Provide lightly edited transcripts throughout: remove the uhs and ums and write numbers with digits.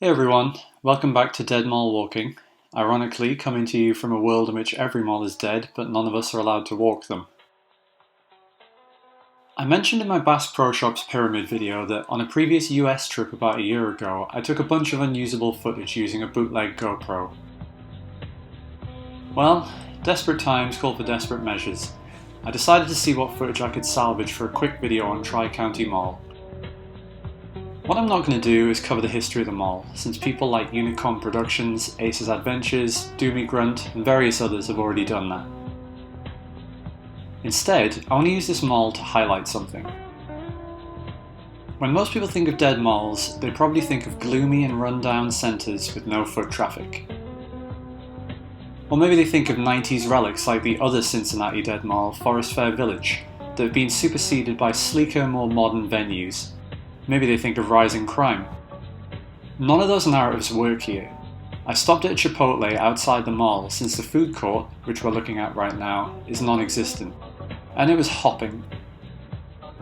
Hey everyone, welcome back to Dead Mall Walking. Ironically, coming to you from a world in which every mall is dead, but none of us are allowed to walk them. I mentioned in my Bass Pro Shops Pyramid video that on a previous US trip about a year ago, I took a bunch of unusable footage using a bootleg GoPro. Well, desperate times call for desperate measures. I decided to see what footage I could salvage for a quick video on Tri-County Mall. What I'm not going to do is cover the history of the mall, since people like Unicorn Productions, Ace's Adventures, Doomy Grunt, and various others have already done that. Instead, I want to use this mall to highlight something. When most people think of dead malls, they probably think of gloomy and run-down centres with no foot traffic. Or maybe they think of 90s relics like the other Cincinnati dead mall, Forest Fair Village, that have been superseded by sleeker, more modern venues. Maybe they think of rising crime. None of those narratives work here. I stopped at a Chipotle outside the mall since the food court, which we're looking at right now, is non-existent. And it was hopping.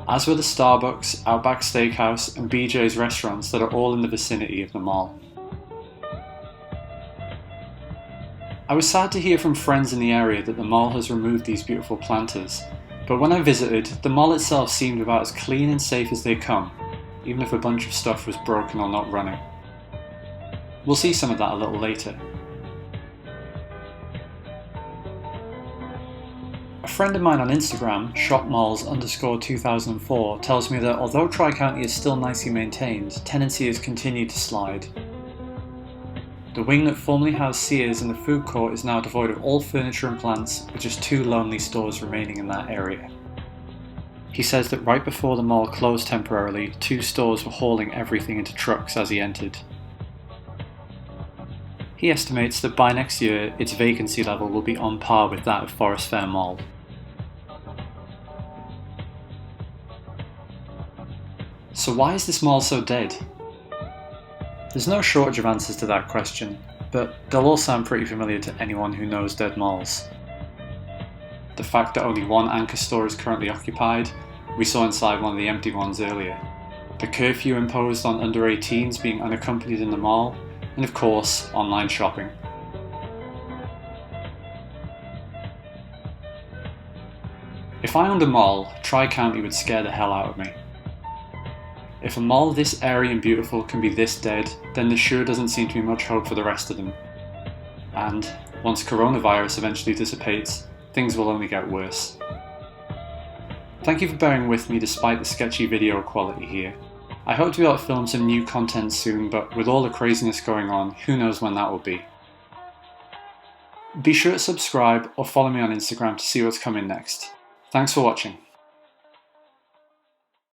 As were the Starbucks, Outback Steakhouse and BJ's restaurants that are all in the vicinity of the mall. I was sad to hear from friends in the area that the mall has removed these beautiful planters, but when I visited, the mall itself seemed about as clean and safe as they come, even if a bunch of stuff was broken or not running. We'll see some of that a little later. A friend of mine on Instagram, shopmalls_2004, tells me that although Tri-County is still nicely maintained, tenancy has continued to slide. The wing that formerly housed Sears and the food court is now devoid of all furniture and plants, with just 2 lonely stores remaining in that area. He says that right before the mall closed temporarily, 2 stores were hauling everything into trucks as he entered. He estimates that by next year, its vacancy level will be on par with that of Forest Fair Mall. So why is this mall so dead? There's no shortage of answers to that question, but they'll all sound pretty familiar to anyone who knows dead malls. The fact that only 1 anchor store is currently occupied, we saw inside one of the empty ones earlier. The curfew imposed on under 18s being unaccompanied in the mall, and of course, online shopping. If I owned a mall, Tri-County would scare the hell out of me. If a mall this airy and beautiful can be this dead, then there sure doesn't seem to be much hope for the rest of them. And once coronavirus eventually dissipates, things will only get worse. Thank you for bearing with me despite the sketchy video quality here. I hope to be able to film some new content soon, but with all the craziness going on, who knows when that will be. Be sure to subscribe or follow me on Instagram to see what's coming next. Thanks for watching.